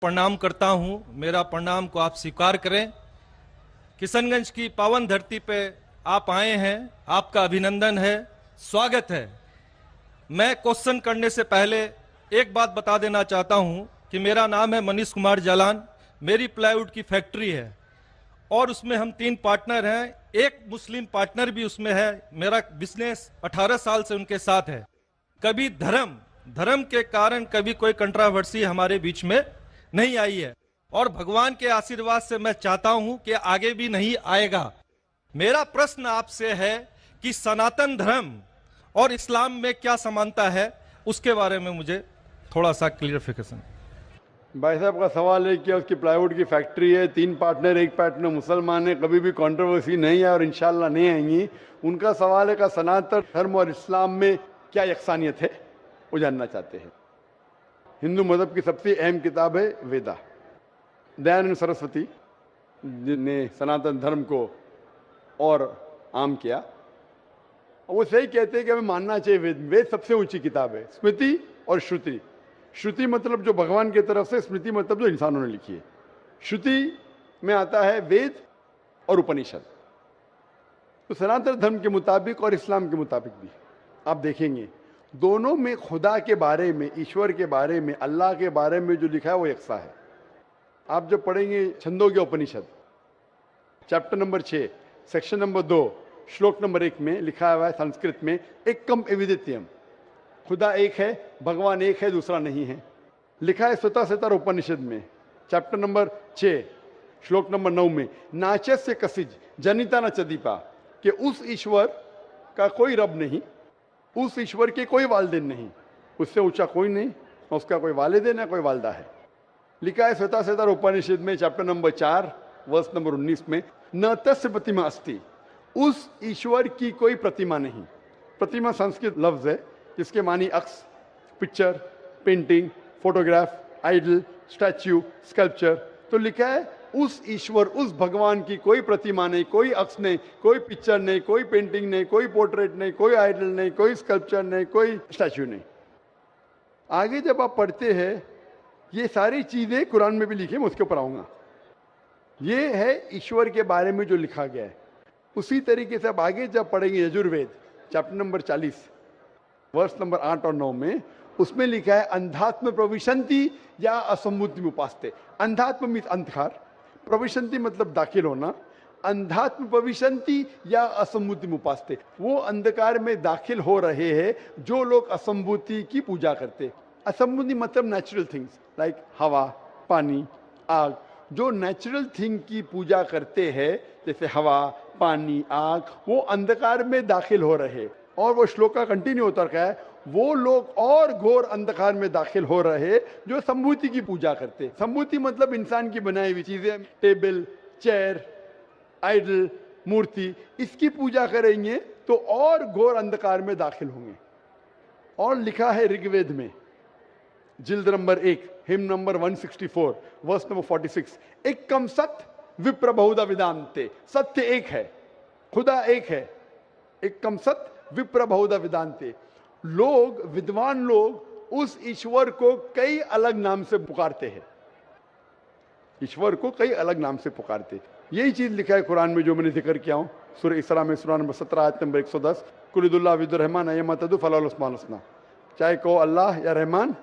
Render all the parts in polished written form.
प्रणाम करता हूं। मेरा प्रणाम को आप स्वीकार करें। किशनगंज की पावन धरती पे आप आए हैं, आपका अभिनंदन है, स्वागत है। मैं क्वेश्चन करने से पहले एक बात बता देना चाहता हूं कि मेरा नाम है मनीष कुमार जालान। मेरी प्लाईवुड की फैक्ट्री है और उसमें हम 3 पार्टनर हैं, एक मुस्लिम पार्टनर भी उसमें है। मेरा बिजनेस 18 साल से उनके साथ है। कभी धर्म के कारण कभी कोई कंट्रावर्सी हमारे बीच में नहीं आई है और भगवान के आशीर्वाद से मैं चाहता हूं कि आगे भी नहीं आएगा। मेरा प्रश्न आपसे है कि सनातन धर्म और इस्लाम में क्या समानता है, उसके बारे में मुझे थोड़ा सा क्लियरिफिकेशन। भाई साहब का सवाल है कि उसकी प्लाईवुड की फैक्ट्री है, 3 पार्टनर, एक पार्टनर मुसलमान है, कभी भी कंट्रोवर्सी नहीं है और इंशाल्लाह नहीं आएंगी। उनका सवाल है कि सनातन धर्म और इस्लाम में क्या यकसानियत है, वो जानना चाहते हैं। हिंदू मजहब की सबसे अहम किताब है वेदा। दयानंद सरस्वती जिनने सनातन धर्म को और आम किया, वो सही कहते हैं कि हमें मानना चाहिए वेद। वेद सबसे ऊंची किताब है। स्मृति और श्रुति। श्रुति मतलब जो भगवान की तरफ से, स्मृति मतलब जो इंसानों ने लिखी है। श्रुति में आता है वेद और उपनिषद। तो सनातन धर्म के मुताबिक और इस्लाम के मुताबिक भी आप देखेंगे दोनों में खुदा के बारे में, ईश्वर के बारे में, अल्लाह के बारे में जो लिखा है वो यकसा है। आप जब पढ़ेंगे छंदोग्य उपनिषद चैप्टर नंबर 6 सेक्शन नंबर 2 श्लोक नंबर 1 में लिखा हुआ है संस्कृत में, एकम एविदित्यम, खुदा एक है, भगवान एक है, दूसरा नहीं है। लिखा है स्वतः उपनिषद में चैप्टर नंबर 6 श्लोक नंबर 9 में, नाचस्य कसिज जनिता न चदीपा, कि उस ईश्वर का कोई रब नहीं, उस ईश्वर के कोई वालिदैन नहीं, उससे ऊंचा कोई नहीं, उसका कोई वालिदैन है, कोई वालदा है। लिखा है स्वतः उपनिषद में चैप्टर नंबर 4 वर्स नंबर 19 में, न तस्य प्रतिमा अस्ति, उस ईश्वर की कोई प्रतिमा नहीं। प्रतिमा संस्कृत लफ्ज है जिसके मानी अक्स, picture, painting, photograph, idol, statue, sculpture. तो लिखा है उस ईश्वर, उस भगवान की कोई प्रतिमा नहीं, कोई अक्स नहीं, कोई पिक्चर नहीं, कोई पेंटिंग नहीं, कोई पोर्ट्रेट नहीं, कोई आइडल नहीं, कोई स्कल्पचर नहीं, कोई स्टैच्यू नहीं। आगे जब आप पढ़ते हैं ये सारी चीजें कुरान में भी लिखी, मैं उसके ऊपर आऊंगा। ये है ईश्वर के बारे में जो लिखा गया है। उसी तरीके से अब आगे जब पढ़ेंगे यजुर्वेद चैप्टर नंबर 40 वर्ष नंबर 8 और 9 में, उसमें लिखा है अंधात्म प्रविशंति या असम्मुति उपास्ते। अंधात्म मीन्स अंधकार, प्रविशंति मतलब दाखिल होना। अंधात्म प्रविशंति या असम्मुति उपास्ते, वो अंधकार में दाखिल हो रहे हैं जो लोग असम्भूति की पूजा करते। असम्भूति मतलब नेचुरल थिंग्स लाइक हवा, पानी, आग। जो नेचुरल थिंग की पूजा करते हैं जैसे हवा, पानी, आग, वो अंधकार में दाखिल हो रहे। और वो श्लोक का कंटिन्यू होता रहा है, वो लोग और घोर अंधकार में दाखिल हो रहे जो संभूति की पूजा करते। संभूति मतलब इंसान की बनाई हुई चीजें, टेबल, चेयर, आइडल, मूर्ति, इसकी पूजा करेंगे तो और घोर अंधकार में दाखिल होंगे। और लिखा है ऋग्वेद में जिल्द number 1 hymn number 164 verse number 46, एकम सत्य विप्र बहुधा विदांते, सत्य एक है, खुदा एक है। एकम सत्य विप्र बहुधा विदांते। लोग, विद्वान लोग उस ईश्वर को कई अलग नाम से पुकारते हैं। ईश्वर को कई अलग नाम से पुकारते। यही चीज लिखा है कुरान में जो मैंने जिक्र किया हूं, सूरह इसरा में सूरह नंबर 17 आयत नंबर 110, कुलिदुल्लाह विदुर्रहमान अयमतदु फलाल उस्मान उस्ना, चाहे कहो अल्लाह या रहमान,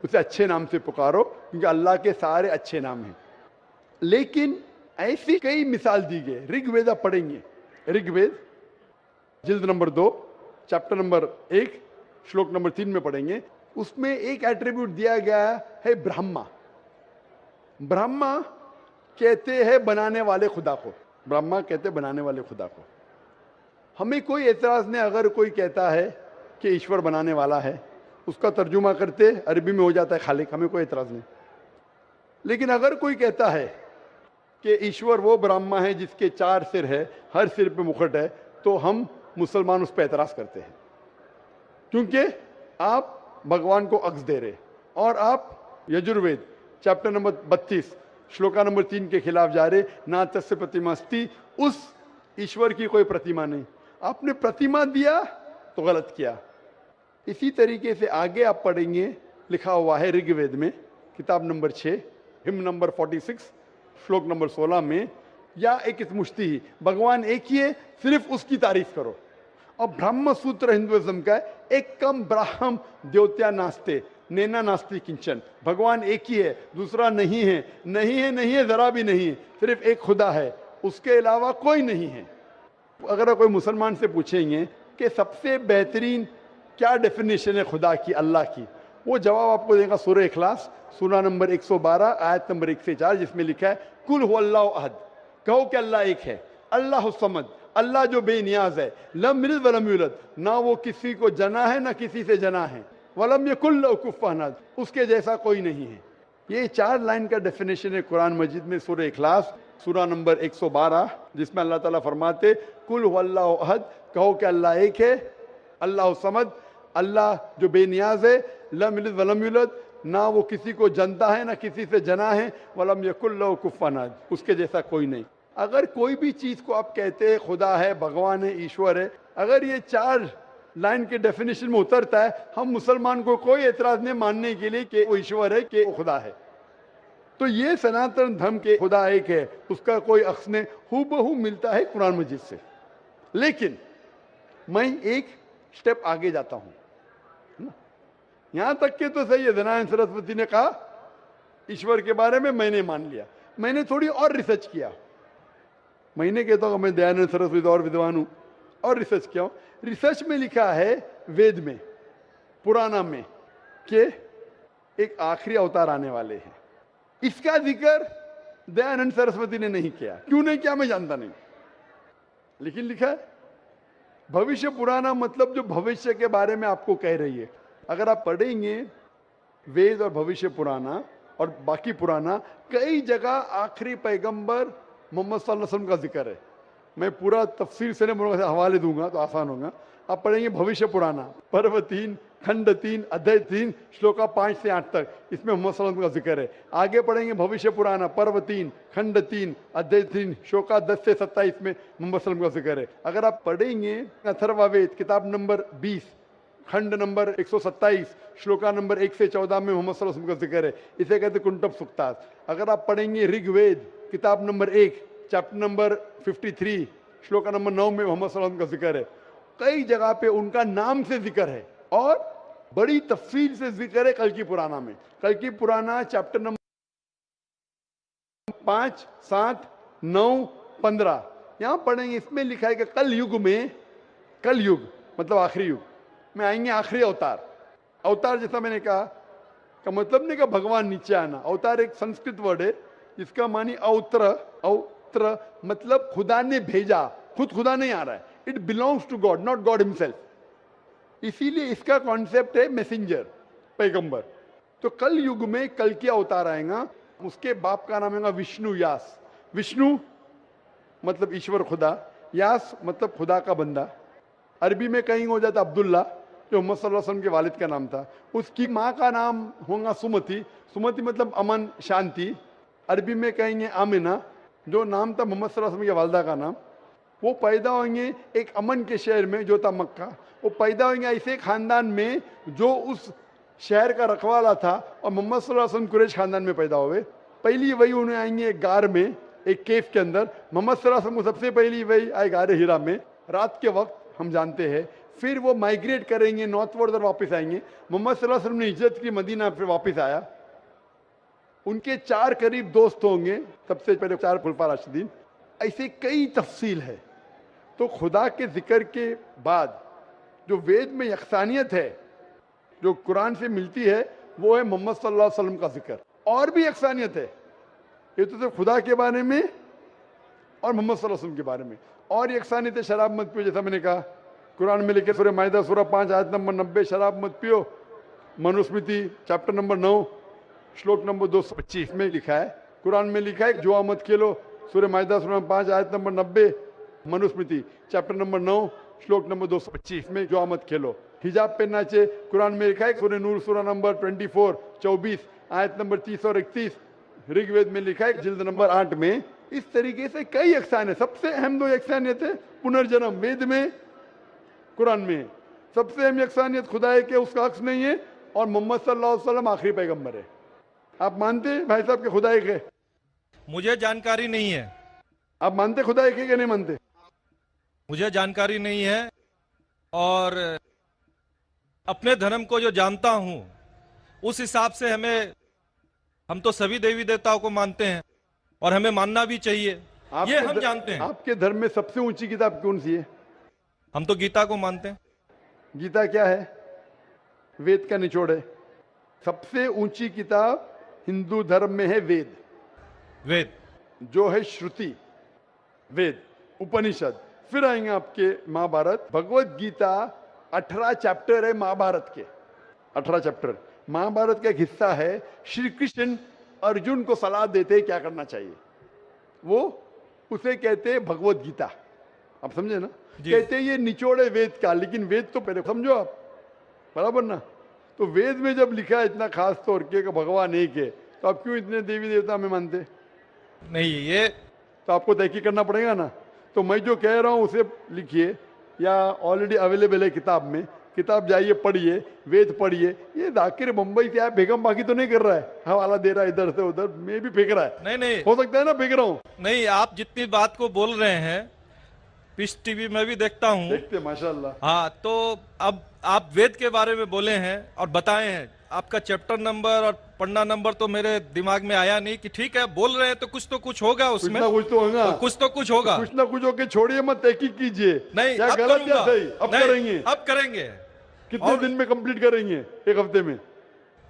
उसे अच्छे नाम से पुकारो क्योंकि अल्लाह के सारे अच्छे नाम हैं। लेकिन ऐसी कई मिसाल दी गई। ऋग्वेद आप पढ़ेंगे, ऋग्वेद जिल्द नंबर 2 चैप्टर नंबर 1 श्लोक नंबर 3 में पढ़ेंगे। उसमें एक एट्रीब्यूट दिया गया है ब्रह्मा। ब्रह्मा कहते हैं बनाने वाले खुदा को, ब्रह्मा कहते हैं बनाने वाले खुदा को। हमें कोई एतराज नहीं अगर कोई कहता है कि ईश्वर बनाने वाला है, उसका तर्जुमा करते अरबी में हो जाता है खालिक, हमें कोई एतराज नहीं। लेकिन अगर कोई कहता है कि ईश्वर वो ब्रह्मा है जिसके 4 सिर है, हर सिर पे मुकुट है, तो हम मुसलमान उस पर एतराज करते हैं क्योंकि आप भगवान को अक्स दे रहे और आप Yajurveda chapter number 32 shloka number 3 के खिलाफ जा रहे। ना तस्य प्रतिमा अस्ति, उस ईश्वर की कोई प्रतिमा नहीं। आपने प्रतिमा दिया तो गलत किया। इसी तरीके से आगे आप पढ़ेंगे, लिखा हुआ है ऋग्वेद में किताब नंबर 6 हिम नंबर 46 श्लोक नंबर 16 में, या एक मुश्ती ही, भगवान एक ही है, सिर्फ उसकी तारीफ करो। और ब्रह्म सूत्र हिंदुइज्म का है, एक कम ब्राह्म द्योत्या नास्ते नैना नास्ति किंचन, भगवान एक ही है, दूसरा नहीं है, नहीं है, नहीं है, जरा भी नहीं है, सिर्फ एक खुदा है, उसके अलावा कोई नहीं है। अगर कोई मुसलमान से पूछेंगे कि सबसे बेहतरीन क्या डेफिनेशन है खुदा की, अल्लाह की, वो जवाब आपको देगा सूरह इखलास, सूरा नंबर 112 आयत नंबर 1 से 4, जिसमें लिखा है कुल हुवल्लाहु अहद, कहो कि अल्लाह एक है, अल्लाह समद, अल्लाह जो बेनियाज है, लम यलिद वलम यूलद, ना वो किसी को जना है ना किसी से जना है, वलम यकुल लहू कुफुवन अहद, उसके जैसा कोई नहीं है। ये 4 लाइन का डेफिनेशन है कुरान मजीद में, सूरह इखलास सूरा नंबर 112, जिसमें अल्लाह ताला फरमाते कुल हुवल्लाहु अहद, कहो कि अल्लाह एक है, अल्लाह समद, अल्लाह जो बेनियाज है, लम यलिद वलम यूलद, ना वो किसी को जनता है ना किसी से जना है, वलम यकुल लहू कुफुवन अहद, उसके जैसा कोई नहीं। अगर कोई भी चीज को आप कहते हैं खुदा है, भगवान है, ईश्वर है, अगर ये 4 लाइन के डेफिनेशन में उतरता है, हम मुसलमान को कोई एतराज नहीं मानने के लिए कि वो ईश्वर है, कि वो खुदा है। तो ये सनातन धर्म के खुदा एक है, उसका कोई अक्स नहीं, हूबहू मिलता है कुरान मजीद से। लेकिन मैं एक स्टेप आगे जाता हूं, यहां तक के तो सही है, दयानंद सरस्वती ने कहा ईश्वर के बारे में, मैंने मान लिया, मैंने थोड़ी और रिसर्च किया। मैंने कहता हूं मैं दयानंद सरस्वती और विद्वान हूं, और रिसर्च किया हूं। रिसर्च में लिखा है वेद में, पुराना में, कि एक आखिरी अवतार आने वाले हैं। इसका जिक्र दयानंद सरस्वती ने नहीं किया, क्यों नहीं किया मैं जानता नहीं, लेकिन लिखा है भविष्य पुराना, मतलब जो भविष्य के बारे में आपको कह रही है। अगर आप पढ़ेंगे वेद और भविष्य पुराना और बाकी पुराना, कई जगह आखिरी पैगंबर मोहम्मद सल्लल्लाहु अलैहि वसल्लम का जिक्र है। मैं पूरा तफसील से नहीं बोलूंगा, हवाले दूंगा तो आसान होगा। आप पढ़ेंगे भविष्य पुराना पर्व 3 खंड 3 अध्याय 3 श्लोका 5 से 8 तक, इसमें मोहम्मद सल्लल्लाहु अलैहि वसल्लम का जिक्र है। आगे पढ़ेंगे भविष्य पुराना पर्व 3 खंड 3 अध्याय 3 श्लोका 10 से 27 में मोहम्मद सल्लल्लाहु अलैहि वसल्लम का जिक्र है। अगर आप पढ़ेंगे अथर्ववेद किताब नंबर 20 खंड नंबर 127 श्लोका नंबर 1 से 14 में मोहम्मद सल्लल्लाहु अलैहि वसल्लम का जिक्र है, इसे कहते कुंटब सुक्तास। अगर आप पढ़ेंगे ऋग्वेद किताब number 1 chapter number 53 shloka number 9 में मोहम्मद सल्लल्लाहु अलैहि वसल्लम का जिक्र है। कई जगह पे उनका नाम से जिक्र है और बड़ी तफसील से जिक्र है कल की पुराना में। कल की पुराना चैप्टर नंबर 5, 7, 9, 15 यहां पढ़ेंगे। इसमें लिखा है कि कल युग में, कल युग मतलब आखिरी युग में आएंगे आखिरी अवतार। अवतार जैसा मैंने कहा का मतलब नहीं कि भगवान नीचे आना, अवतार एक संस्कृत वर्ड है जिसका मानी अवत्र, अवत्र मतलब खुदा ने भेजा, खुद खुदा नहीं आ रहा है, it belongs to god, not god himself. इसीलिए इसका कॉन्सेप्ट है मैसेंजर, पैगंबर। तो कल युग में कल के अवतार आएगा, उसके बाप का नाम है विष्णु यास। विष्णु मतलब ईश्वर खुदा, यास मतलब खुदा का बंदा। अरबी में कहीं हो जाता अब्दुल्ला जो मोहम्मद सल्लल्लाहु अलैहि वसल्लम के वालिद का नाम था। उसकी माँ का नाम होगा सुमति, सुमति मतलब अमन शांति। अरबी में कहेंगे आमिना जो नाम था मोहम्मद सल्लल्लाहु अलैहि वसल्लम के वालदा का नाम। वो पैदा होंगे एक अमन के शहर में जो था मक्का। वो पैदा होंगे ऐसे खानदान में जो उस शहर का रखवाला था और मोहम्मद सल्लल्लाहु अलैहि वसल्लम कुरैश खानदान में पैदा हुए। पहली वही उन्हें आएंगे एक गार में, एक केव के अंदर। मोहम्मद सल्लल्लाहु अलैहि वसल्लम को सबसे पहली वही आए गार हिरा में रात के वक्त, हम जानते हैं। फिर वो माइग्रेट करेंगे नॉर्थवर्ड और वापस आएंगे। मोहम्मद सल्लल्लाहु अलैहि वसल्लम ने हिजरत की, मदीना फिर वापस आया। उनके 4 करीब दोस्त होंगे, सबसे पहले 4 खुलफा राशिदीन। ऐसे कई तफसील है। तो खुदा के जिक्र के बाद जो वेद में यकसानियत है जो कुरान से मिलती है वो है मोहम्मद सल्लल्लाहु अलैहि वसल्लम का जिक्र। और भी यकसानियत है, ये तो सिर्फ खुदा के बारे में और मोहम्मद सल्लल्लाहु अलैहि वसल्लम के बारे में। और यकसानियत है शराब मत पियो, जैसा मैंने कहा कुरान में लिखे सूरह माइदा सूरह 5 आयत नंबर 90 शराब मत पियो। मनुस्मृति चैप्टर नंबर 9 श्लोक नंबर 225 में लिखा है। कुरान में लिखा है जुआ मत खेलो, सूरह माइदा सूरह 5 आयत नंबर 90। मनुस्मृति चैप्टर नंबर 9 श्लोक नंबर 225 में जुआ मत खेलो। हिजाब पहनना चाहिए, कुरान में लिखा है सूरह नूर सूरह नंबर 24 आयत नंबर 30 और 31। ऋग्वेद में लिखा है जिल्द नंबर 8 में। इस तरीके से कई यकसानियत, सबसे अहम 2 यकसानियत है पुनर्जन्म, वेद में कुरान में। सबसे अहम यकसानियत खुदा है कि उसका अक्स नहीं है और मोहम्मद सल्लल्लाहु अलैहि वसल्लम आखिरी पैगंबर है। आप मानते हैं भाई साहब के खुदा एक है? मुझे जानकारी नहीं है। आप मानते खुदा एक है कि नहीं मानते? मुझे जानकारी नहीं है, और अपने धर्म को जो जानता हूं उस हिसाब से हम तो सभी देवी देवताओं को मानते हैं और हमें मानना भी चाहिए, ये हम जानते हैं। आपके धर्म में सबसे ऊंची किताब कौन सी है? हम तो गीता को मानते हैं। गीता क्या है? वेद का निचोड़ है। सबसे ऊंची किताब हिंदू धर्म में है वेद। वेद जो है श्रुति, वेद, उपनिषद। फिर आएंगे आपके महाभारत। भगवत गीता 18 चैप्टर है महाभारत के, 18 चैप्टर। महाभारत का एक हिस्सा है, श्री कृष्ण अर्जुन को सलाह देते हैं क्या करना चाहिए, वो उसे कहते हैं भगवत गीता। आप समझे ना? कहते हैं ये निचोड़ है वेद का, लेकिन वेद तो पहले समझो आप, बराबर ना? तो वेद में जब लिखा है इतना खास तौर के भगवान एक है, तो आप क्यों इतने देवी देवता में मानते नहीं? ये तो आपको तहकीक करना पड़ेगा ना। तो मैं जो कह रहा हूं उसे लिखिए, या ऑलरेडी अवेलेबल है किताब में, किताब जाइए पढ़िए, वेद पढ़िए। ये जाकिर मुंबई से आया बेगम बाकी तो नहीं कर रहा है, हवाला दे रहा है इधर से उधर, मैं भी फेंक रहा है। नहीं नहीं, हो सकता है ना फेंक रहा हूं। नहीं, आप जितनी बात को बोल रहे हैं पीस टीवी में भी देखता हूं। देखते माशाल्लाह। हाँ, तो अब आप वेद के बारे में बोले हैं और बताए हैं, आपका चैप्टर नंबर और पन्ना नंबर तो मेरे दिमाग में आया नहीं कि ठीक है बोल रहे हैं तो कुछ होगा उसमें, कुछ तो होगा, कुछ तो कुछ होगा। कुछ ना कुछ होके छोड़िए, मत तहकीक कीजिए। नहीं, क्या अब गलत या करूंगा। सही? अब नहीं, करेंगे। अब करेंगे। कितने दिन में कंप्लीट करेंगे? एक हफ्ते में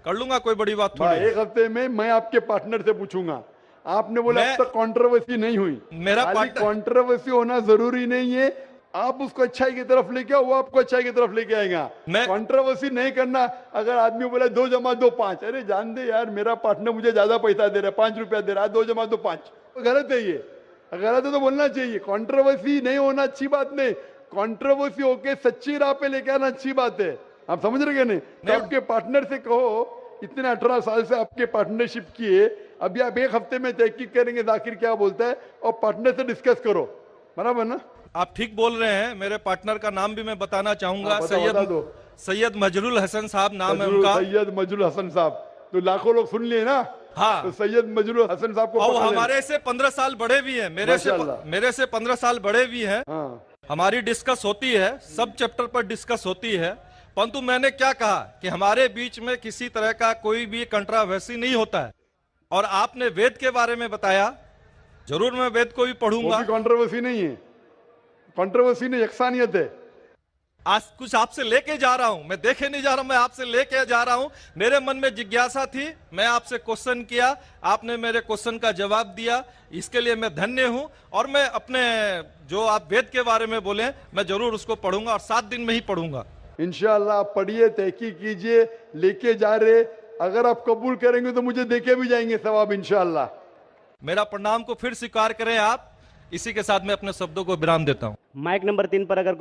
कर लूंगा, कोई बड़ी बात थोड़ी है। एक हफ्ते में मैं आपके पार्टनर से पूछूंगा। आपने बोला अब तक कंट्रोवर्सी नहीं हुई। मेरा पार्टनर, कंट्रोवर्सी होना जरूरी नहीं है, आप उसको अच्छाई की तरफ लेके आओ, वो आपको अच्छाई की तरफ लेके आएगा। कंट्रोवर्सी नहीं करना। अगर आदमी बोला 2 जमा 2 5, अरे जान दे यार, मेरा पार्टनर मुझे ज्यादा पैसा दे रहा है, 5 रुपया दे रहा है, 2 जमा 2 5, गलत है। ये गलत है तो बोलना चाहिए। कंट्रोवर्सी नहीं होना अच्छी बात नहीं, कंट्रोवर्सी होके सच्ची राह पे लेके आना अच्छी बात है। आप समझ रहे नहीं? तो आपके पार्टनर से कहो, इतने 18 साल से आपके पार्टनरशिप किए, अभी आप एक हफ्ते में तहकीक करेंगे जाकिर क्या बोलता है, और पार्टनर से डिस्कस करो, बराबर ना? आप ठीक बोल रहे हैं। मेरे पार्टनर का नाम भी मैं बताना चाहूंगा। सैयद मजरुल हसन साहब नाम है उनका। सैयद मजरुल हसन साहब, तो लाखों लोग सुन लिए ना। हाँ, तो सैयद मजरुल हसन साहब को हमारे से 15 साल बड़े भी हैं, मेरे से 15 साल बड़े भी हैं। हाँ। हमारी डिस्कस होती है, सब चैप्टर पर डिस्कस होती है। परंतु मैंने क्या कहा कि हमारे बीच में किसी तरह का कोई भी कंट्रोवर्सी नहीं होता है। और आपने वेद के बारे में बताया, जरूर मैं वेद को भी पढ़ूंगा। कंट्रोवर्सी नहीं है, कंट्रोवर्सी नहीं, यकसानियत है। आज कुछ आपसे लेके जा रहा हूं, मैं देखे नहीं जा रहा हूं, मैं आपसे लेके जा रहा हूं। मेरे मन में जिज्ञासा थी, मैं आपसे क्वेश्चन किया, आपने मेरे क्वेश्चन का जवाब दिया, इसके लिए मैं धन्य हूं। और मैं अपने जो आप वेद के बारे में बोले, मैं जरूर उसको पढ़ूंगा और 7 दिन में ही पढ़ूंगा इंशाअल्लाह। आप पढ़िए, तहकीक कीजिए, लेके जा रहे, अगर आप कबूल करेंगे तो मुझे देके भी जाएंगे सवाब इंशाअल्लाह। मेरा प्रणाम को फिर स्वीकार करें आप। इसी के साथ मैं अपने शब्दों को विराम देता हूं। माइक नंबर 3 पर अगर